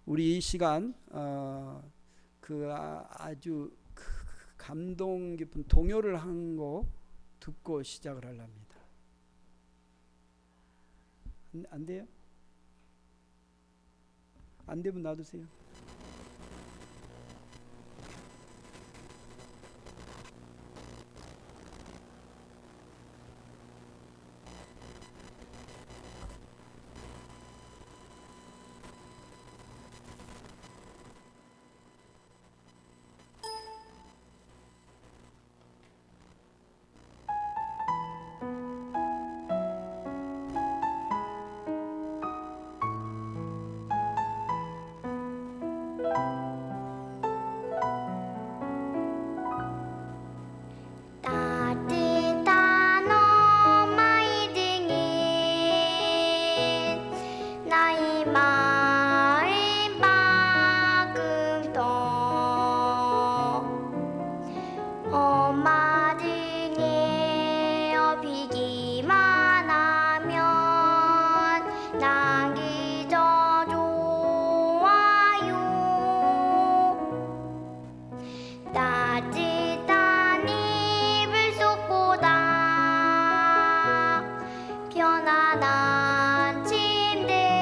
우리 이 시간 아주 감동 깊은 동요를 한 곡 듣고 시작을 하렵니다. 안 돼요? 안 되면 놔두세요. 따뜻한 엄마의 등에 나의 마음 박음도 엄마 등에 업히기만 하면 난 그저 좋아요. 따뜻한 이불 속보다 편안한 침대보다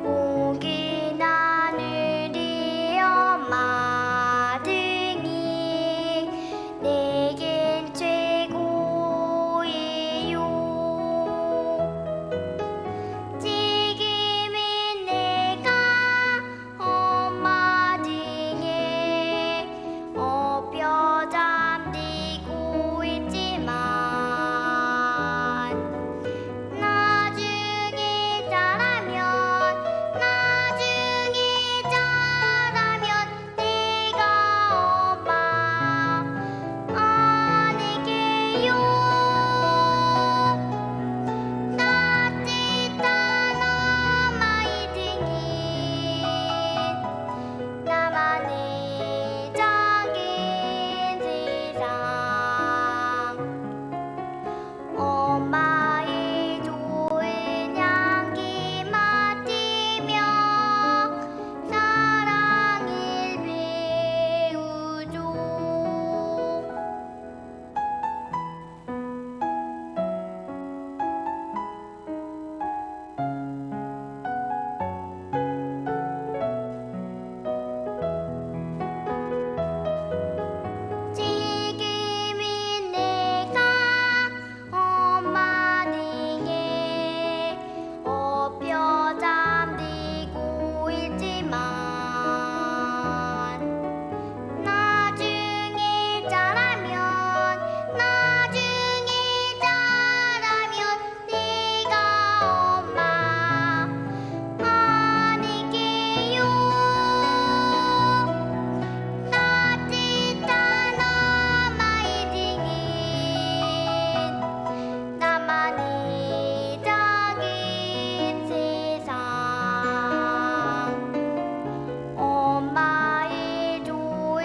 고긴 하늘이 엄마 등이 내겐 최고예요. 지금은 내가 엄마 등에 업혀 잠들고 있지만 나중에 자라면 내가 엄마 아니게요. 따뜻한 엄마의 등에 나만의 작은 세상 엄마의 좋은 향기 맡으며 사랑을 배우죠. 지금은 내가 엄마 등에 업혀 잠들고 있지만 나중에 자라면 내가 엄마 아니게요. 따뜻한 엄마의 등에 나만의 작은 세상 엄마의 좋은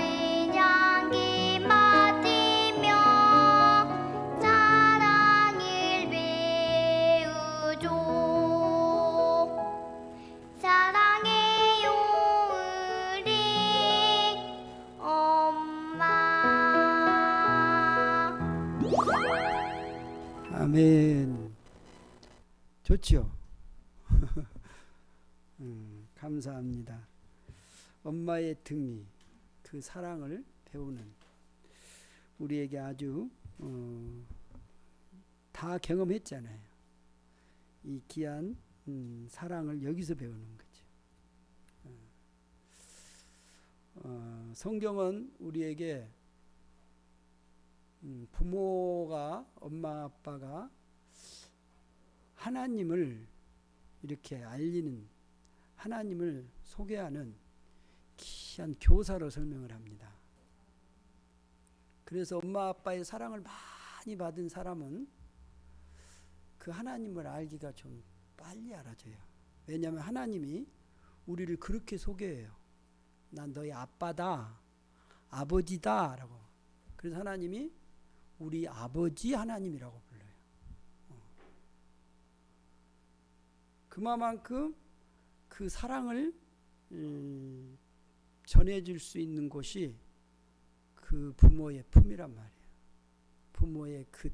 향기 맡으며 사랑을 배우죠. 사랑해요 우리 엄마. 아멘. 좋지요? 감사합니다. 엄마의 등이 그 사랑을 배우는 우리에게 아주 다 경험했잖아요. 이 귀한 사랑을 여기서 배우는 거죠. 성경은 우리에게 부모가 엄마 아빠가 하나님을 이렇게 알리는 하나님을 소개하는 귀한 교사로 설명을 합니다. 그래서 엄마 아빠의 사랑을 많이 받은 사람은 그 하나님을 알기가 좀 빨리 알아져요. 왜냐하면 하나님이 우리를 그렇게 소개해요. 난 너희 아빠다, 아버지다 라고. 그래서 하나님이 우리 아버지 하나님이라고 불러요. 그만큼 그 사랑을 전해줄 수 있는 곳이 그 부모의 품이란 말이에요. 부모의 그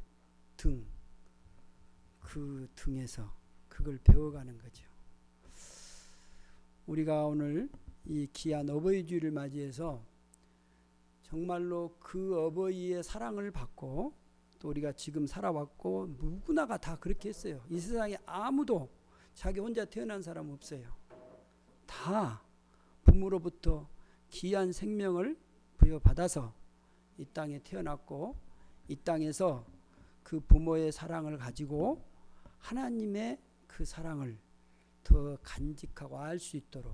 등에서 그걸 배워가는 거죠. 우리가 오늘 이 귀한 어버이 주일을 맞이해서 정말로 그 어버이의 사랑을 받고 또 우리가 지금 살아왔고 누구나가 다 그렇게 했어요. 이 세상에 아무도 자기 혼자 태어난 사람 없어요. 다 부모로부터 귀한 생명을 부여받아서 이 땅에 태어났고 이 땅에서 그 부모의 사랑을 가지고 하나님의 그 사랑을 더 간직하고 알 수 있도록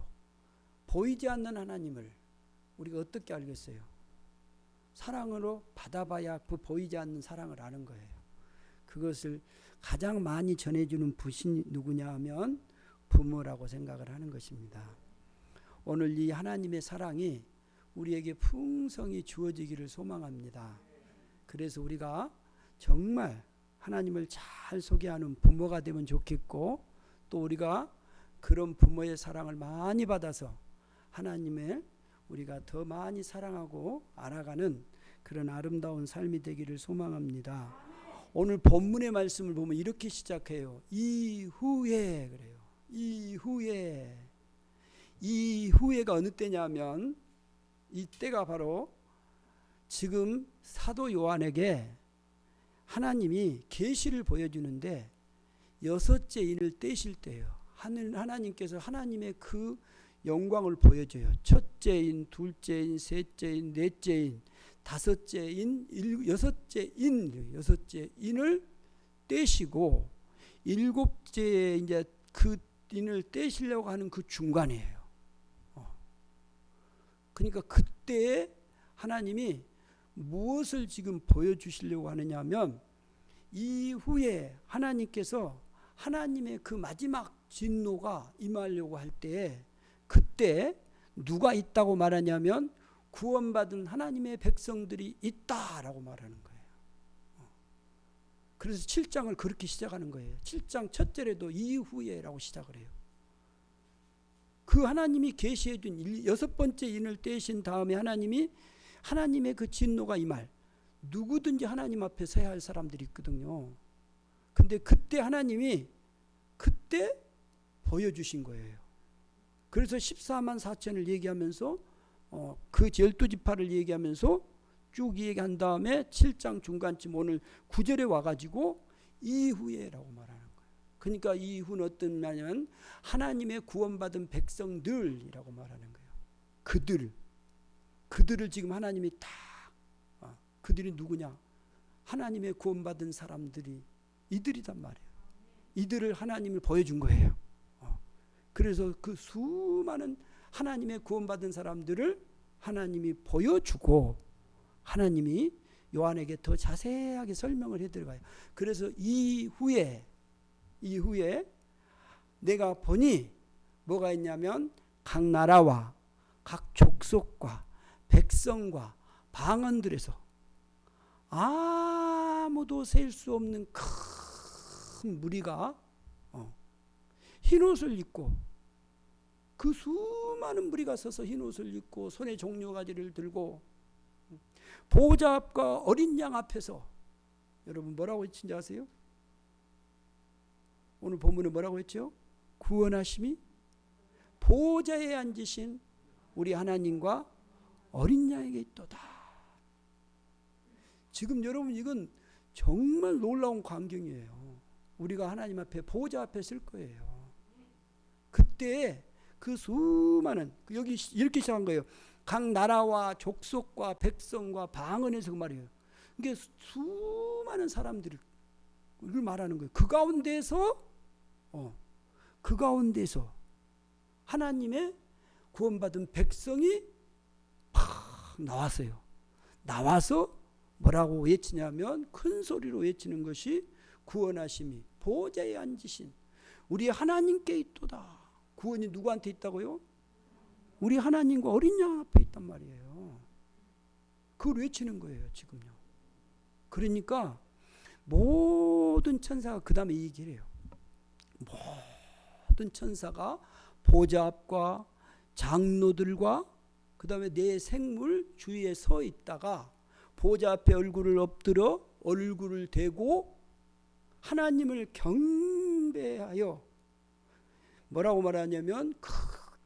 보이지 않는 하나님을 우리가 어떻게 알겠어요? 사랑으로 받아봐야 그 보이지 않는 사랑을 아는 거예요. 그것을 가장 많이 전해주는 분이 누구냐 하면 부모라고 생각을 하는 것입니다. 오늘 이 하나님의 사랑이 우리에게 풍성히 주어지기를 소망합니다. 그래서 우리가 정말 하나님을 잘 소개하는 부모가 되면 좋겠고 또 우리가 그런 부모의 사랑을 많이 받아서 하나님의 우리가 더 많이 사랑하고 알아가는 그런 아름다운 삶이 되기를 소망합니다. 오늘 본문의 말씀을 보면 이렇게 시작해요. 이후에 그래요. 이후에가 어느 때냐면 이때가 바로 지금 사도 요한에게 하나님이 계시를 보여주는데 여섯째 인을 떼실 때예요. 하나님께서 하나님의 그 영광을 보여줘요. 첫째 인, 둘째 인, 셋째 인, 넷째 인, 다섯째 인, 여섯째 인을 떼시고 일곱째 이제 그 인을 떼시려고 하는 그 중간이에요. 그러니까 그때 하나님이 무엇을 지금 보여주시려고 하느냐 하면 이후에 하나님께서 하나님의 그 마지막 진노가 임하려고 할 때 그때 누가 있다고 말하냐면 구원받은 하나님의 백성들이 있다라고 말하는 거예요. 그래서 7장을 그렇게 시작하는 거예요. 7장 첫 절에도 이후에라고 시작을 해요. 그 하나님이 계시해 준 여섯 번째 인을 떼신 다음에 하나님이 하나님의 그 진노가 임할 누구든지 하나님 앞에 서야 할 사람들이 있거든요. 근데 그때 하나님이 그때 보여주신 거예요. 그래서 14만 4천을 얘기하면서 그 12지파를 얘기하면서 쭉 얘기한 다음에 7장 중간쯤 오늘 9절에 와가지고 이후에라고 말하는 거예요. 그러니까 이후는 어떤 말이냐면 하나님의 구원받은 백성들이라고 말하는 거예요. 그들을 지금 하나님이 다 그들이 누구냐? 하나님의 구원받은 사람들이 이들이단 말이에요. 이들을 하나님을 보여준 거예요. 그래서 그 수많은 하나님의 구원받은 사람들을 하나님이 보여주고 하나님이 요한에게 더 자세하게 설명을 해들어가요. 그래서 이후에 내가 보니 뭐가 있냐면 각 나라와 각 족속과 백성과 방언들에서 아무도 셀 수 없는 큰 무리가 흰옷을 입고 그 수많은 무리가 서서 흰옷을 입고 손에 종려가지를 들고 보호자 앞과 어린 양 앞에서 여러분 뭐라고 했는지 아세요? 오늘 본문에 뭐라고 했죠? 구원하심이 보호자에 앉으신 우리 하나님과 어린 양에게 있도다. 지금 여러분 이건 정말 놀라운 광경이에요. 우리가 하나님 앞에 보호자 앞에 설 거예요. 그때 그 수많은 여기 이렇게 시작한 거예요. 각 나라와 족속과 백성과 방언에서 그 말이에요. 이게 수많은 사람들을 말하는 거예요. 그 가운데서 하나님의 구원받은 백성이 팍 나왔어요. 나와서 뭐라고 외치냐면 큰 소리로 외치는 것이 구원하심이 보호자에 앉으신 우리 하나님께 있도다. 구원이 누구한테 있다고요? 우리 하나님과 어린 양 앞에 있단 말이에요. 그걸 외치는 거예요 지금요. 그러니까 모든 천사가 그 다음에 이 얘기를 해요. 모든 천사가 보좌 앞과 장로들과 그 다음에 네 생물 주위에 서 있다가 보좌 앞에 얼굴을 엎드려 얼굴을 대고 하나님을 경배하여 뭐라고 말하냐면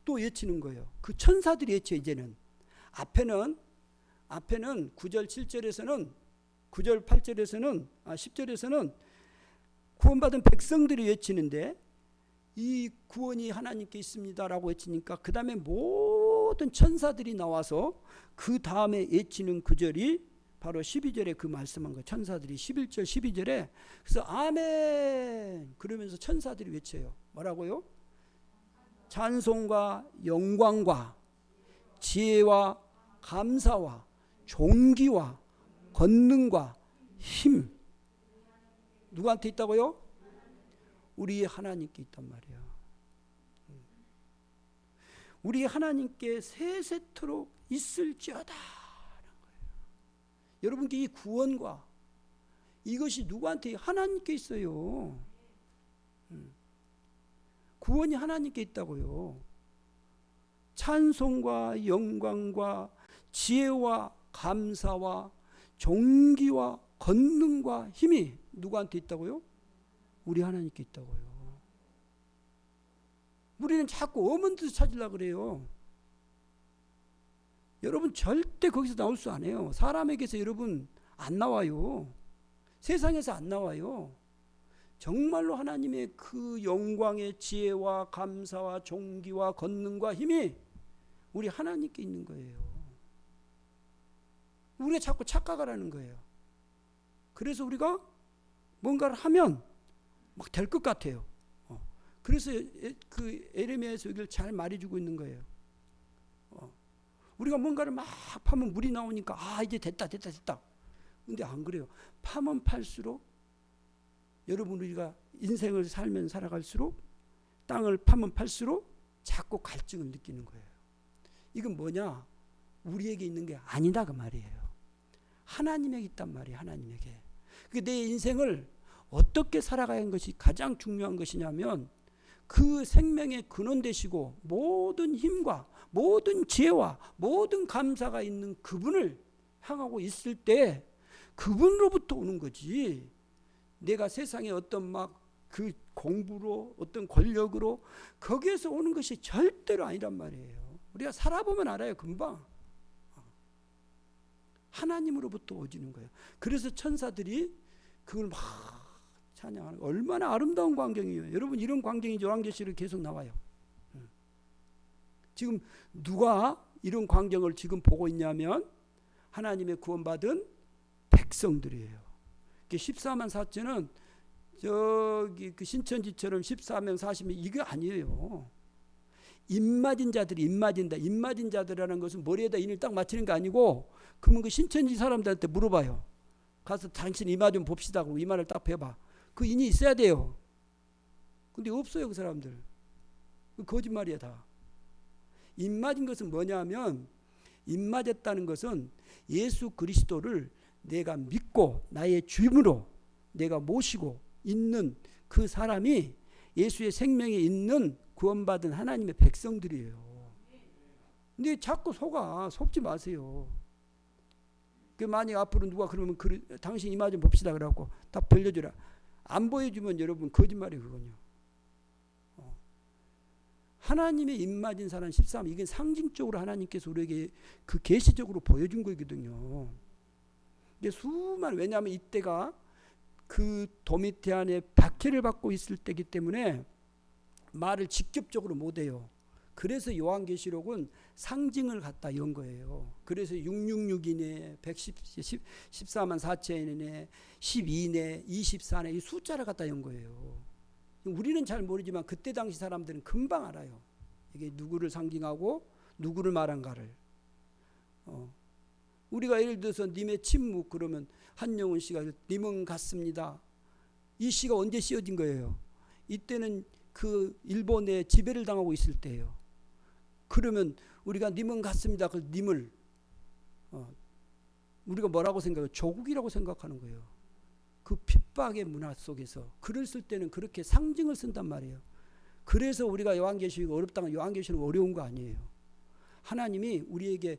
또 외치는 거예요. 그 천사들이 외쳐. 이제는 앞에는 9절 7절에서는 9절 8절에서는 10절에서는 구원받은 백성들이 외치는데 이 구원이 하나님께 있습니다라고 외치니까 그 다음에 모든 천사들이 나와서 그 다음에 외치는 구절이 바로 12절에 그 말씀한 거. 천사들이 11절 12절에 그래서 아멘 그러면서 천사들이 외쳐요. 뭐라고요? 찬송과 영광과 지혜와 감사와 존귀와 권능과 힘 누구한테 있다고요? 우리 하나님께 있단 말이에요. 우리 하나님께 세세토록 있을지어다 하는 거예요. 여러분께 이 구원과 이것이 누구한테? 하나님께 있어요. 구원이 하나님께 있다고요. 찬송과 영광과 지혜와 감사와 존귀와 권능과 힘이 누구한테 있다고요? 우리 하나님께 있다고요. 우리는 자꾸 엄한 뜻을 찾으려고 그래요. 여러분 절대 거기서 나올 수 안 해요. 사람에게서 여러분 안 나와요. 세상에서 안 나와요. 정말로 하나님의 그 영광의 지혜와 감사와 존귀와 권능과 힘이 우리 하나님께 있는 거예요. 우리가 자꾸 착각을 하는 거예요. 그래서 우리가 뭔가를 하면 막 될 것 같아요. 그래서 그 에레미야에서 여기를 잘 말해주고 있는 거예요. 우리가 뭔가를 막 파면 물이 나오니까 아 이제 됐다. 근데 안 그래요. 파면 팔수록 여러분 우리가 인생을 살면 살아갈수록 땅을 파면 팔수록 자꾸 갈증을 느끼는 거예요. 이건 뭐냐? 우리에게 있는 게 아니다 그 말이에요. 하나님에게 있단 말이에요. 하나님에게. 내 인생을 어떻게 살아가야 하는 것이 가장 중요한 것이냐면 그 생명의 근원 되시고 모든 힘과 모든 지혜와 모든 감사가 있는 그분을 향하고 있을 때 그분으로부터 오는 거지. 내가 세상에 어떤 막 그 공부로 어떤 권력으로 거기에서 오는 것이 절대로 아니란 말이에요. 우리가 살아보면 알아요. 금방. 하나님으로부터 오지는 거예요. 그래서 천사들이 그걸 막 찬양하는 거예요. 얼마나 아름다운 광경이에요. 여러분 이런 광경이 요한계시록에 계속 나와요. 지금 누가 이런 광경을 지금 보고 있냐면 하나님의 구원받은 백성들이에요. 14만 4천은 저기 그 신천지처럼 14명 40명 이게 아니에요. 입맞은 자들이 입맞은 자들이라는 것은 머리에다 인을 딱 맞추는 게 아니고 그러면 그 신천지 사람들한테 물어봐요. 가서 당신 이마 좀 봅시다. 그러고 이마를 딱 펴봐. 그 인이 있어야 돼요. 근데 없어요 그 사람들. 그 거짓말이야 다. 입맞은 것은 뭐냐면 입맞았다는 것은 예수 그리스도를 내가 믿고 나의 주임으로 내가 모시고 있는 그 사람이 예수의 생명에 있는 구원받은 하나님의 백성들이에요. 근데 자꾸 속지 마세요. 만약 앞으로 누가 그러면 당신 이마 좀 봅시다 그래갖고 다 벌려주라. 안 보여주면 여러분 거짓말이에요 그건요. 하나님의 입맞은 사람 13 이게 상징적으로 하나님께서 우리에게 그 계시적으로 보여준 거거든요. 이게 수많은 왜냐하면 이때가 그 도미테 안에 박해를 받고 있을 때이기 때문에 말을 직접적으로 못해요. 그래서 요한계시록은 상징을 갖다 연 거예요. 그래서 666이네 14만 4천이네 12네 24네 이 숫자를 갖다 연 거예요. 우리는 잘 모르지만 그때 당시 사람들은 금방 알아요. 이게 누구를 상징하고 누구를 말한가를. 우리가 예를 들어서 님의 침묵 그러면 한영훈 씨가 님은 같습니다. 이 시가 언제 씌어진 거예요? 이때는 그 일본에 지배를 당하고 있을 때예요. 그러면 우리가 님은 같습니다. 그 님을 우리가 뭐라고 생각해요? 조국이라고 생각하는 거예요. 그 핍박의 문화 속에서 글을 쓸 때는 그렇게 상징을 쓴단 말이에요. 그래서 우리가 요한계시록 어렵다는 요한계시록 어려운 거 아니에요. 하나님이 우리에게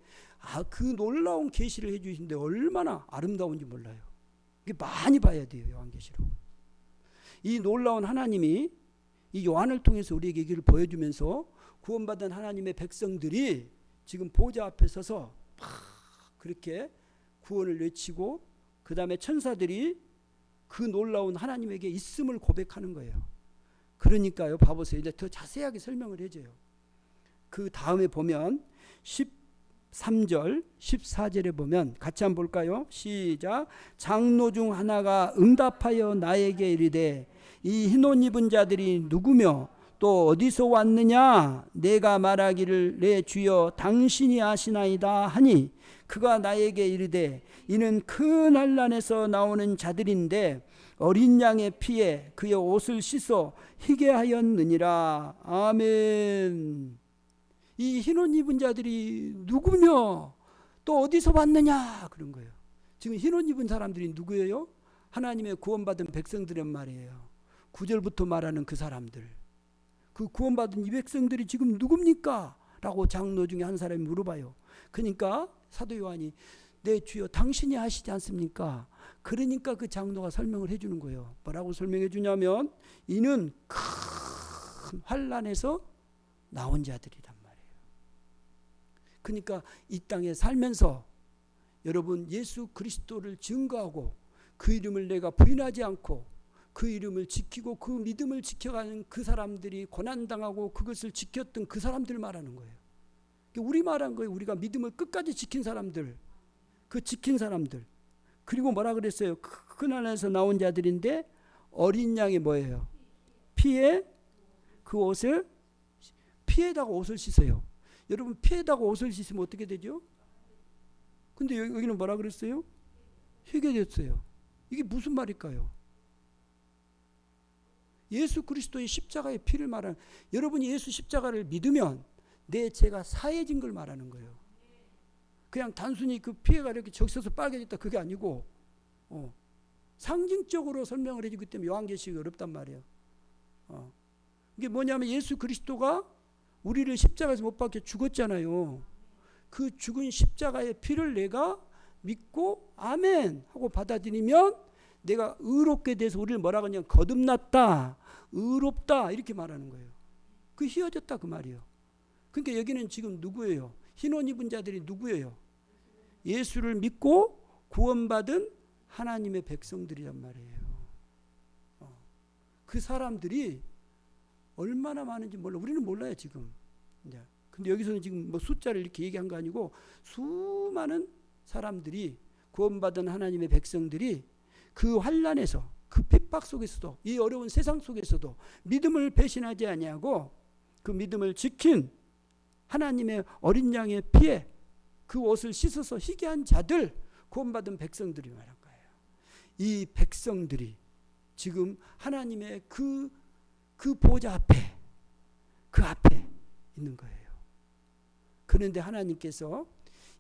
그 놀라운 계시를 해주시는데 얼마나 아름다운지 몰라요. 이게 많이 봐야 돼요. 요한계시록. 이 놀라운 하나님이 이 요한을 통해서 우리에게 길을 보여주면서 구원받은 하나님의 백성들이 지금 보좌 앞에 서서 막 그렇게 구원을 외치고 그 다음에 천사들이 그 놀라운 하나님에게 있음을 고백하는 거예요. 그러니까요. 봐보세요. 이제 더 자세하게 설명을 해줘요. 그 다음에 보면 13절 14절에 보면 같이 한번 볼까요? 시작. 장로 중 하나가 응답하여 나에게 이르되 이 흰옷 입은 자들이 누구며 또 어디서 왔느냐? 내가 말하기를 내 주여 당신이 아시나이다 하니 그가 나에게 이르되 이는 큰 환난에서 나오는 자들인데 어린 양의 피에 그의 옷을 씻어 희게 하였느니라. 아멘. 이 흰옷 입은 자들이 누구며 또 어디서 왔느냐 그런 거예요. 지금 흰옷 입은 사람들이 누구예요? 하나님의 구원받은 백성들란 말이에요. 9절부터 말하는 그 사람들. 그 구원받은 이 백성들이 지금 누굽니까? 라고 장로 중에 한 사람이 물어봐요. 그러니까 사도 요한이 내 주여 당신이 아시지 않습니까? 그러니까 그 장로가 설명을 해주는 거예요. 뭐라고 설명해 주냐면 이는 큰 환난에서 나온 자들이란 말이에요. 그러니까 이 땅에 살면서 여러분 예수 그리스도를 증거하고 그 이름을 내가 부인하지 않고 그 이름을 지키고 그 믿음을 지켜가는 그 사람들이 고난당하고 그것을 지켰던 그 사람들 말하는 거예요. 우리 말한 거예요. 우리가 믿음을 끝까지 지킨 사람들, 그 지킨 사람들. 그리고 뭐라 그랬어요? 큰 하늘에서 나온 자들인데 어린 양이 뭐예요? 피에 그 옷을 피에다가 옷을 씻어요. 여러분 피에다가 옷을 씻으면 어떻게 되죠? 근데 여기는 뭐라 그랬어요? 희게 됐어요. 이게 무슨 말일까요? 예수 그리스도의 십자가의 피를 말하는, 여러분이 예수 십자가를 믿으면 내 죄가 사해진 걸 말하는 거예요. 그냥 단순히 그 피해가 이렇게 적셔서 빨개졌다 그게 아니고 상징적으로 설명을 해주기 때문에 요한계시록이 어렵단 말이에요. 이게 뭐냐면 예수 그리스도가 우리를 십자가에서 못 박혀 죽었잖아요. 그 죽은 십자가의 피를 내가 믿고 아멘 하고 받아들이면 내가 의롭게 돼서 우리를 뭐라고 하냐면 거듭났다, 의롭다 이렇게 말하는 거예요. 그 희어졌다 그 말이에요. 그러니까 여기는 지금 누구예요? 흰옷 입은 자들이 누구예요? 예수를 믿고 구원받은 하나님의 백성들이란 말이에요. 그 사람들이 얼마나 많은지 몰라. 우리는 몰라요 지금. 근데 여기서는 지금 뭐 숫자를 이렇게 얘기한 거 아니고 수많은 사람들이 구원받은 하나님의 백성들이 그 환난에서 그 핍박 속에서도 이 어려운 세상 속에서도 믿음을 배신하지 아니하고 그 믿음을 지킨 하나님의 어린 양의 피에 그 옷을 씻어서 희게 한 자들, 구원받은 백성들이 말한 거예요. 이 백성들이 지금 하나님의 그 보좌 앞에 그 앞에 있는 거예요. 그런데 하나님께서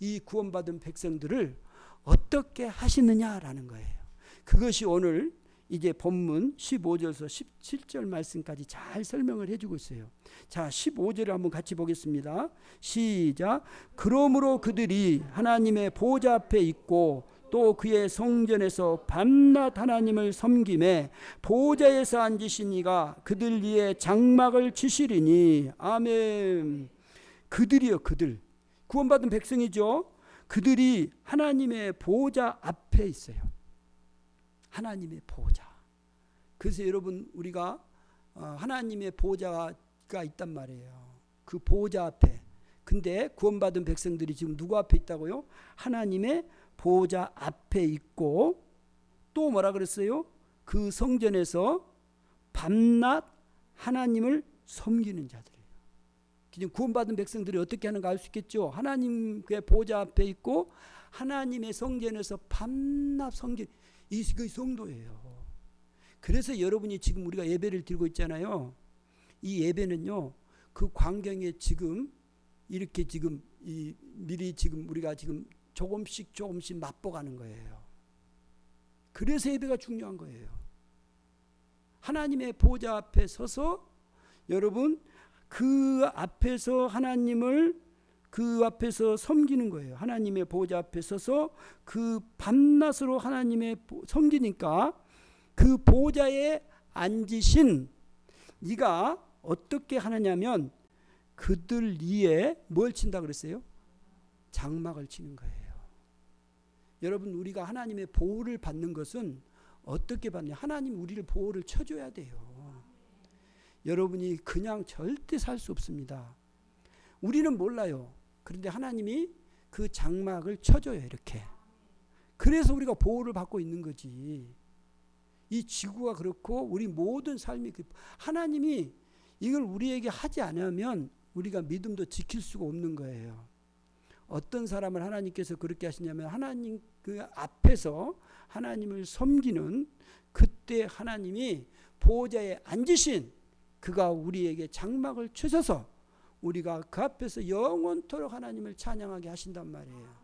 이 구원받은 백성들을 어떻게 하시느냐라는 거예요. 그것이 오늘 이제 본문 15절에서 17절 말씀까지 잘 설명을 해주고 있어요. 자, 15절을 한번 같이 보겠습니다. 시작. 그러므로 그들이 하나님의 보좌 앞에 있고 또 그의 성전에서 밤낮 하나님을 섬김에 보좌에서 앉으신 이가 그들 위에 장막을 치시리니. 아멘. 그들이요, 그들. 구원받은 백성이죠. 그들이 하나님의 보좌 앞에 있어요. 하나님의 보좌. 그래서 여러분 우리가 하나님의 보좌가 있단 말이에요. 그 보좌 앞에. 근데 구원받은 백성들이 지금 누구 앞에 있다고요? 하나님의 보좌 앞에 있고 또 뭐라 그랬어요? 그 성전에서 밤낮 하나님을 섬기는 자들이에요. 그냥 구원받은 백성들이 어떻게 하는가 알 수 있겠죠. 하나님의 보좌 앞에 있고 하나님의 성전에서 밤낮 섬기는 그 성도예요. 그래서 여러분이 지금 우리가 예배를 드리고 있잖아요. 이 예배는요, 그 광경에 지금 이렇게 지금 미리 지금 우리가 지금 조금씩 맛보가는 거예요. 그래서 예배가 중요한 거예요. 하나님의 보좌 앞에 서서 여러분 그 앞에서 하나님을 그 앞에서 섬기는 거예요. 하나님의 보좌 앞에 서서 그 밤낮으로 하나님의 섬기니까 그 보좌에 앉으신 네가 어떻게 하느냐면 그들 위에 뭘 친다 그랬어요? 장막을 치는 거예요. 여러분 우리가 하나님의 보호를 받는 것은 어떻게 받냐? 하나님 우리를 보호를 쳐줘야 돼요. 여러분이 그냥 절대 살 수 없습니다. 우리는 몰라요. 그런데 하나님이 그 장막을 쳐줘요. 이렇게. 그래서 우리가 보호를 받고 있는 거지. 이 지구가 그렇고 우리 모든 삶이 하나님이 이걸 우리에게 하지 않으면 우리가 믿음도 지킬 수가 없는 거예요. 어떤 사람을 하나님께서 그렇게 하시냐면 하나님 그 앞에서 하나님을 섬기는 그때 하나님이 보호자에 앉으신 그가 우리에게 장막을 쳐서 우리가 그 앞에서 영원토록 하나님을 찬양하게 하신단 말이에요.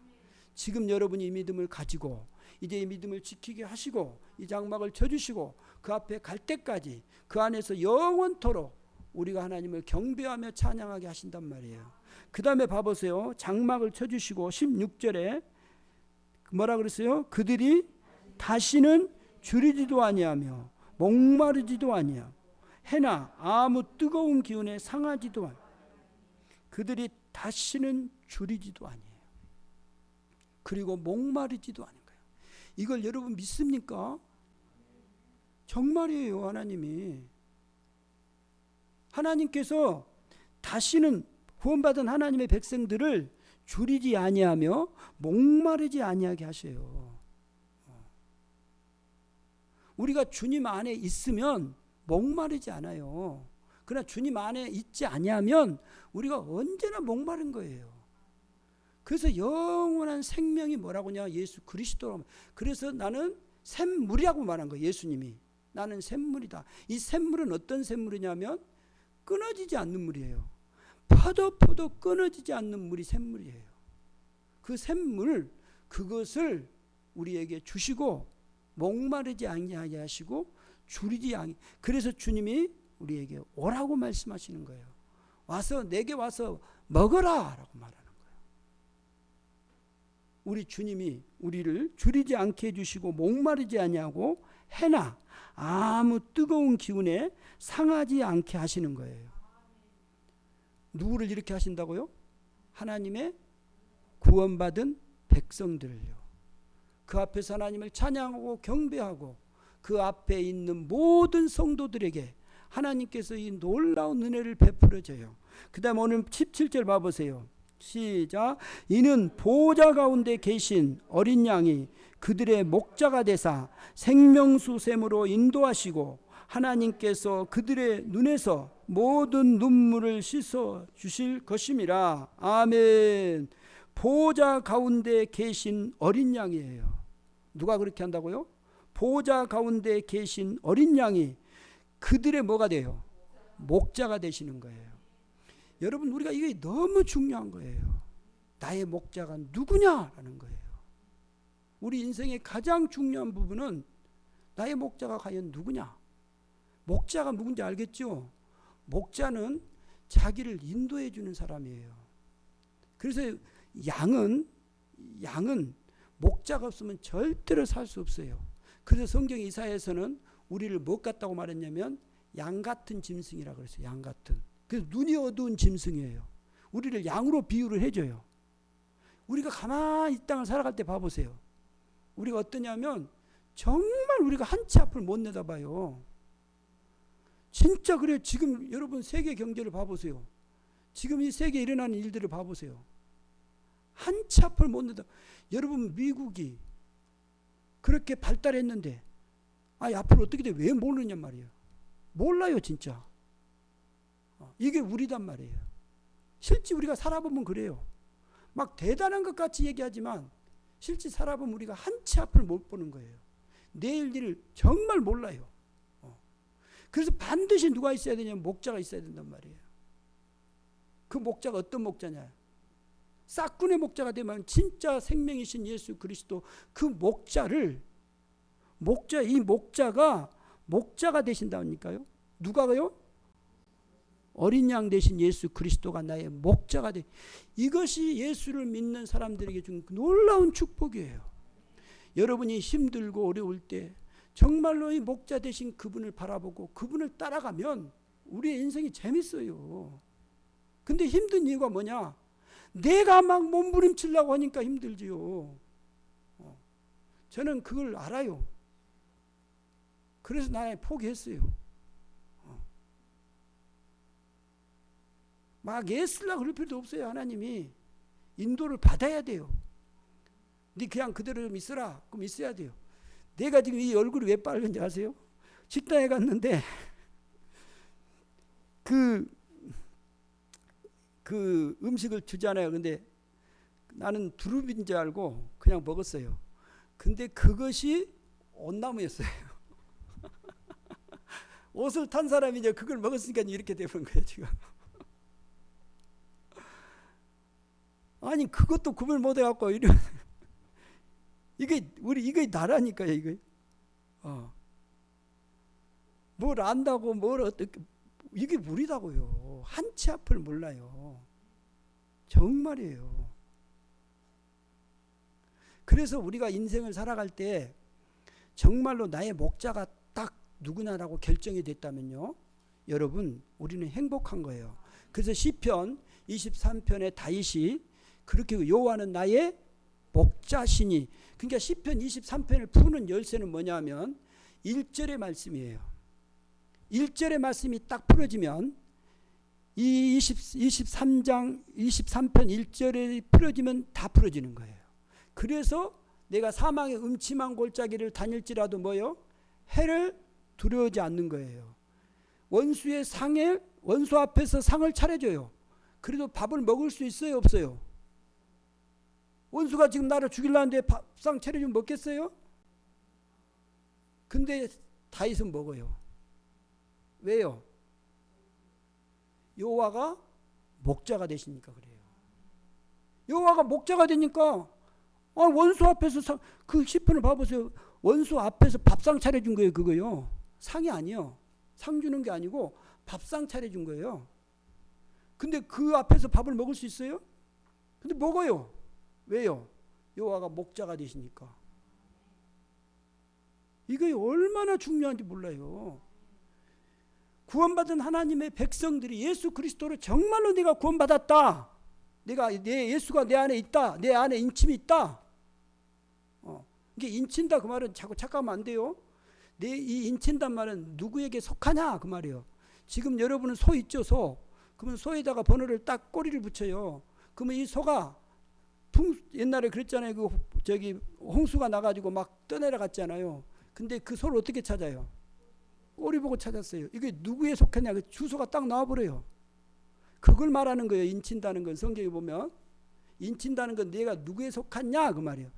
지금 여러분이 이 믿음을 가지고 이제 이 믿음을 지키게 하시고 이 장막을 쳐주시고 그 앞에 갈 때까지 그 안에서 영원토록 우리가 하나님을 경배하며 찬양하게 하신단 말이에요. 그 다음에 봐보세요. 장막을 쳐주시고 16절에 뭐라 그랬어요? 그들이 다시는 줄이지도 아니하며 목마르지도 아니하며 해나 아무 뜨거운 기운에 상하지도 아니하며 그들이 다시는 줄이지도 아니해요. 그리고 목마르지도 않은 거예요. 이걸 여러분 믿습니까? 정말이에요. 하나님께서 다시는 구원받은 하나님의 백성들을 줄이지 아니하며 목마르지 아니하게 하셔요. 우리가 주님 안에 있으면 목마르지 않아요. 그러나 주님 안에 있지 아니하면 우리가 언제나 목마른 거예요. 그래서 영원한 생명이 뭐라고 하냐? 예수 그리스도라고. 그래서 나는 샘물이라고 말한 거예요. 예수님이. 나는 샘물이다. 이 샘물은 어떤 샘물이냐면 끊어지지 않는 물이에요. 퍼도 끊어지지 않는 물이 샘물이에요. 그 샘물 그것을 우리에게 주시고 목마르지 아니하게 하시고 줄이지 않게. 그래서 주님이 우리에게 오라고 말씀하시는 거예요. 와서 내게 와서 먹어라라고 말하는 거예요. 우리 주님이 우리를 줄이지 않게 해주시고 목마르지 아니하고 해나 아무 뜨거운 기운에 상하지 않게 하시는 거예요. 누구를 이렇게 하신다고요? 하나님의 구원받은 백성들을요. 그 앞에서 하나님을 찬양하고 경배하고 그 앞에 있는 모든 성도들에게 하나님께서 이 놀라운 은혜를 베풀어 줘요. 그 다음 오늘 17절 봐보세요. 시작. 이는 보호자 가운데 계신 어린 양이 그들의 목자가 되사 생명수 샘으로 인도하시고 하나님께서 그들의 눈에서 모든 눈물을 씻어 주실 것임이라. 아멘. 보호자 가운데 계신 어린 양이에요. 누가 그렇게 한다고요? 보호자 가운데 계신 어린 양이 그들의 뭐가 돼요? 목자가 되시는 거예요. 여러분 우리가 이게 너무 중요한 거예요. 나의 목자가 누구냐라는 거예요. 우리 인생의 가장 중요한 부분은 나의 목자가 과연 누구냐? 목자가 누군지 알겠죠? 목자는 자기를 인도해 주는 사람이에요. 그래서 양은 목자가 없으면 절대로 살 수 없어요. 그래서 성경 이사야에서는 우리를 뭐 같다고 말했냐면 양 같은 짐승이라고 그랬어요. 양 같은. 그래서 눈이 어두운 짐승이에요. 우리를 양으로 비유를 해줘요. 우리가 가만히 이 땅을 살아갈 때 봐보세요. 우리가 어떠냐면 정말 우리가 한치 앞을 못 내다봐요. 진짜 그래요. 지금 여러분 세계 경제를 봐보세요. 지금 이 세계에 일어나는 일들을 봐보세요. 한치 앞을 못 내다. 여러분 미국이 그렇게 발달했는데 앞으로 어떻게 돼? 왜 모르냔 말이에요. 몰라요 진짜. 이게 우리단 말이에요. 실제 우리가 살아보면 그래요. 막 대단한 것 같이 얘기하지만 실제 살아보면 우리가 한치 앞을 못 보는 거예요. 내일 일을 정말 몰라요. 그래서 반드시 누가 있어야 되냐면 목자가 있어야 된단 말이에요. 그 목자가 어떤 목자냐? 싹군의 목자가 되면 진짜 생명이신 예수 그리스도 그 목자가 목자가 되신다니까요. 누가요? 어린 양 대신 예수 그리스도가 나의 목자가 돼. 이것이 예수를 믿는 사람들에게 준 놀라운 축복이에요. 여러분이 힘들고 어려울 때 정말로 이 목자 대신 그분을 바라보고 그분을 따라가면 우리의 인생이 재밌어요. 근데 힘든 이유가 뭐냐? 내가 막 몸부림치려고 하니까 힘들지요. 저는 그걸 알아요. 그래서 나 포기했어요. 막 애쓰려고 그럴 필요도 없어요. 하나님이 인도를 받아야 돼요. 네 그냥 그대로 좀 있어라. 그럼 있어야 돼요. 내가 지금 이 얼굴이 왜 빨간지 아세요? 식당에 갔는데 그 음식을 주잖아요. 근데 나는 두릅인 줄 알고 그냥 먹었어요. 근데 그것이 온나무였어요. 옷을 탄 사람이 이제 그걸 먹었으니까 이렇게 되는 거예요, 지금. 아니, 그것도 구별 못 해갖고, 이게 나라니까요, 이게. 뭘 안다고, 뭘 어떻게, 이게 무리다고요. 한 치 앞을 몰라요. 정말이에요. 그래서 우리가 인생을 살아갈 때 정말로 나의 목자가 딱 누구나라고 결정이 됐다면요, 여러분, 우리는 행복한 거예요. 그래서 시편 23편에 다윗이 그렇게 여호와는 나의 목자시니, 그러니까 시편 23편을 푸는 열쇠는 뭐냐면 1절의 말씀이에요. 1절의 말씀이 딱 풀어지면 이 23편 1절에 풀어지면 다 풀어지는 거예요. 그래서 내가 사망의 음침한 골짜기를 다닐지라도 뭐요? 해를 두려워하지 않는 거예요. 원수 앞에서 상을 차려줘요. 그래도 밥을 먹을 수 있어요, 없어요? 원수가 지금 나를 죽이려는데 밥상 차려주면 먹겠어요? 근데 다윗은 먹어요. 왜요? 여호와가 목자가 되시니까 그래요. 여호와가 목자가 되니까 원수 앞에서 그 시편을 봐보세요. 원수 앞에서 밥상 차려준 거예요. 그거요. 상이 아니요. 상 주는 게 아니고 밥상 차려준 거예요. 근데 그 앞에서 밥을 먹을 수 있어요? 근데 먹어요. 왜요? 여호와가 목자가 되시니까. 이게 얼마나 중요한지 몰라요. 구원받은 하나님의 백성들이 예수 그리스도로 정말로 내가 구원받았다, 내 예수가 내 안에 있다, 내 안에 인침이 있다. 이게 인친다 그 말은 자꾸 착각하면 안 돼요. 이 인친단 말은 누구에게 속하냐 그 말이에요. 지금 여러분은 소 있죠, 소. 그러면 소에다가 번호를 딱 꼬리를 붙여요. 그러면 이 소가 옛날에 그랬잖아요. 홍수가 나가지고 막 떠내려갔잖아요. 근데 그 소를 어떻게 찾아요? 꼬리 보고 찾았어요. 이게 누구에 속하냐, 그 주소가 딱 나와버려요. 그걸 말하는 거예요. 인친다는 건 성경에 보면 인친다는 건 내가 누구에 속하냐 그 말이에요.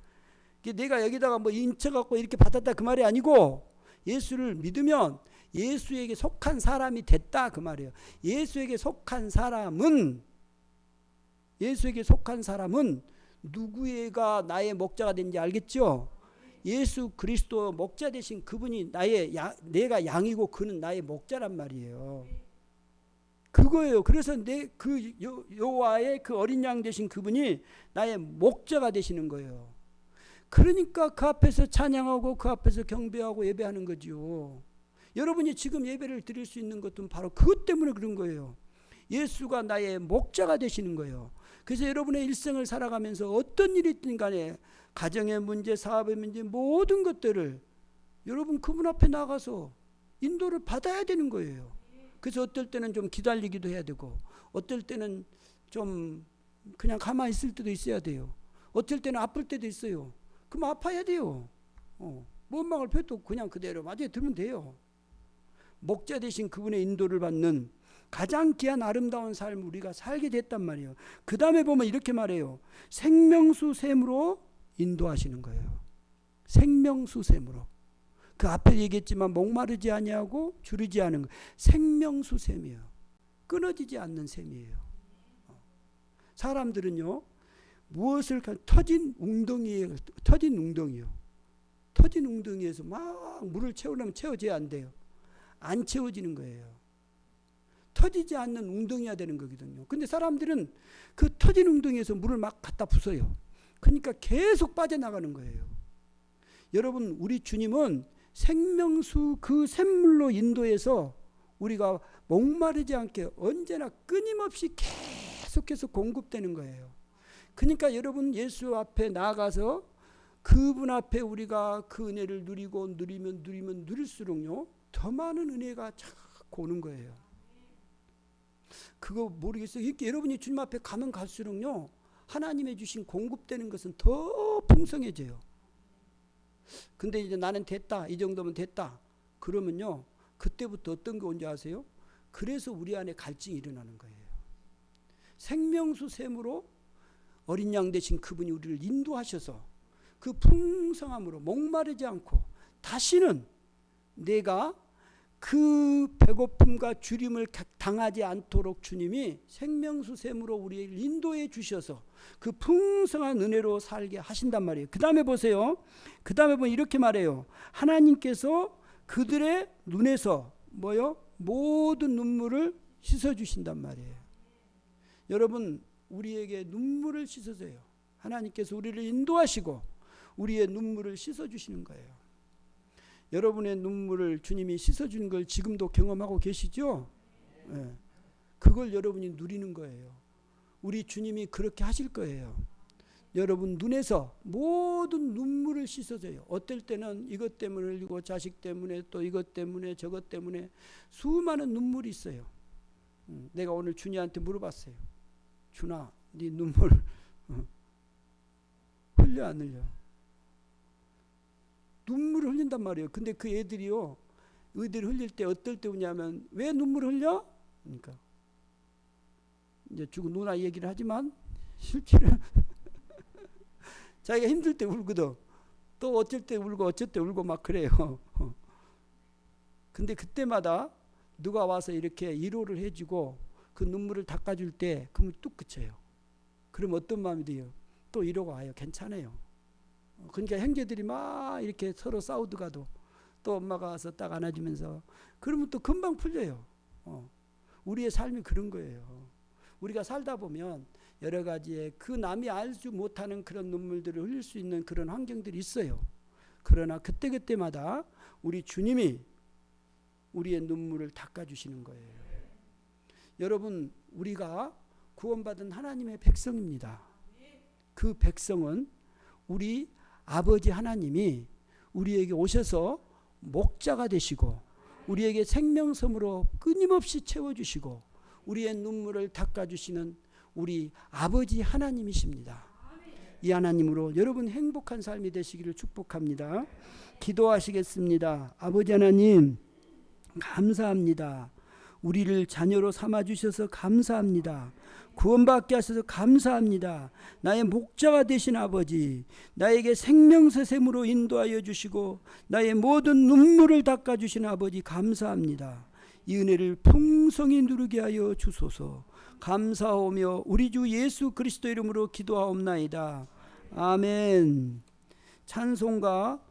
내가 여기다가 뭐 인쳐갖고 이렇게 받았다 그 말이 아니고 예수를 믿으면 예수에게 속한 사람이 됐다 그 말이에요. 예수에게 속한 사람은 누구가 나의 목자가 된지 알겠죠? 예수 그리스도 목자 되신 그분이 내가 양이고 그는 나의 목자란 말이에요. 그거예요. 그래서 그 여호와의 그 어린 양 되신 그분이 나의 목자가 되시는 거예요. 그러니까 그 앞에서 찬양하고 그 앞에서 경배하고 예배하는 거죠. 여러분이 지금 예배를 드릴 수 있는 것도 바로 그것 때문에 그런 거예요. 예수가 나의 목자가 되시는 거예요. 그래서 여러분의 일생을 살아가면서 어떤 일이 있든 간에 가정의 문제, 사업의 문제, 모든 것들을 여러분 그분 앞에 나가서 인도를 받아야 되는 거예요. 그래서 어떨 때는 좀 기다리기도 해야 되고, 어떨 때는 좀 그냥 가만히 있을 때도 있어야 돼요. 어떨 때는 아플 때도 있어요. 그럼 아파야 돼요. 원망을 펴도 그냥 그대로 맞아요 들면 돼요. 목자 되신 그분의 인도를 받는 가장 귀한 아름다운 삶을 우리가 살게 됐단 말이에요. 그 다음에 보면 이렇게 말해요. 생명수샘으로 인도하시는 거예요. 생명수샘으로. 그 앞에 얘기했지만 목마르지 아니하고 주르지 않은 거. 생명수샘이에요. 끊어지지 않는 샘이에요. 사람들은요, 무엇을 터진 웅덩이요. 터진 웅덩이에서 막 물을 채우려면 채워져야 안 돼요. 안 채워지는 거예요. 터지지 않는 웅덩이가 되는 거거든요. 근데 사람들은 그 터진 웅덩이에서 물을 막 갖다 부어요. 그러니까 계속 빠져나가는 거예요. 여러분, 우리 주님은 생명수 그 샘물로 인도해서 우리가 목마르지 않게 언제나 끊임없이 계속해서 공급되는 거예요. 그러니까 여러분, 예수 앞에 나아가서 그분 앞에 우리가 그 은혜를 누리고 누리면 누릴수록요 더 많은 은혜가 자꾸 오는 거예요. 그거 모르겠어요. 이렇게 여러분이 주님 앞에 가면 갈수록요 하나님의 주신 공급되는 것은 더 풍성해져요. 근데 이제 나는 됐다, 이 정도면 됐다 그러면요 그때부터 어떤 게 온지 아세요? 그래서 우리 안에 갈증이 일어나는 거예요. 생명수 샘으로 어린 양 되신 그분이 우리를 인도하셔서 그 풍성함으로 목마르지 않고 다시는 내가 그 배고픔과 주림을 당하지 않도록 주님이 생명수 샘으로 우리를 인도해 주셔서 그 풍성한 은혜로 살게 하신단 말이에요. 그 다음에 보세요. 그 다음에 보면 이렇게 말해요. 하나님께서 그들의 눈에서 모든 눈물을 씻어주신단 말이에요. 여러분, 우리에게 눈물을 씻어줘요. 하나님께서 우리를 인도하시고 우리의 눈물을 씻어주시는 거예요. 여러분의 눈물을 주님이 씻어준 걸 지금도 경험하고 계시죠? 네. 그걸 여러분이 누리는 거예요. 우리 주님이 그렇게 하실 거예요. 여러분 눈에서 모든 눈물을 씻어줘요. 어떨 때는 이것 때문에 흘리고 자식 때문에 또 이것 때문에 저것 때문에 수많은 눈물이 있어요. 내가 오늘 준이한테 물어봤어요. 준아, 네 눈물 흘려 안 흘려? 눈물을 흘린단 말이에요. 근데 그 애들이요, 애들이 흘릴 때 어떨 때 우냐면 왜 눈물을 흘려? 그러니까 이제 죽은 누나 얘기를 하지만 실제로 자기가 힘들 때 울거든. 또 어쩔 때 울고 어쩔 때 울고 막 그래요. 근데 그때마다 누가 와서 이렇게 위로를 해주고 그 눈물을 닦아줄 때 그러면 뚝 그쳐요. 그럼 어떤 마음이 돼요? 또 위로가 와요. 괜찮아요. 그러니까 형제들이 막 이렇게 서로 싸우다가도 또 엄마가 와서 딱 안아주면서 그러면 또 금방 풀려요. 우리의 삶이 그런 거예요. 우리가 살다 보면 여러 가지의 그 남이 알지 못하는 그런 눈물들을 흘릴 수 있는 그런 환경들이 있어요. 그러나 그때마다 우리 주님이 우리의 눈물을 닦아주시는 거예요. 여러분, 우리가 구원받은 하나님의 백성입니다. 그 백성은 우리 아버지 하나님이 우리에게 오셔서 목자가 되시고 우리에게 생명섬으로 끊임없이 채워주시고 우리의 눈물을 닦아주시는 우리 아버지 하나님이십니다. 이 하나님으로 여러분 행복한 삶이 되시기를 축복합니다. 기도하시겠습니다. 아버지 하나님, 감사합니다. 우리를 자녀로 삼아주셔서 감사합니다. 구원받게 하셔서 감사합니다. 나의 목자가 되신 아버지, 나에게 생명새샘으로 인도하여 주시고 나의 모든 눈물을 닦아주신 아버지 감사합니다. 이 은혜를 풍성히 누리게 하여 주소서. 감사하며 우리 주 예수 그리스도 이름으로 기도하옵나이다. 아멘. 찬송가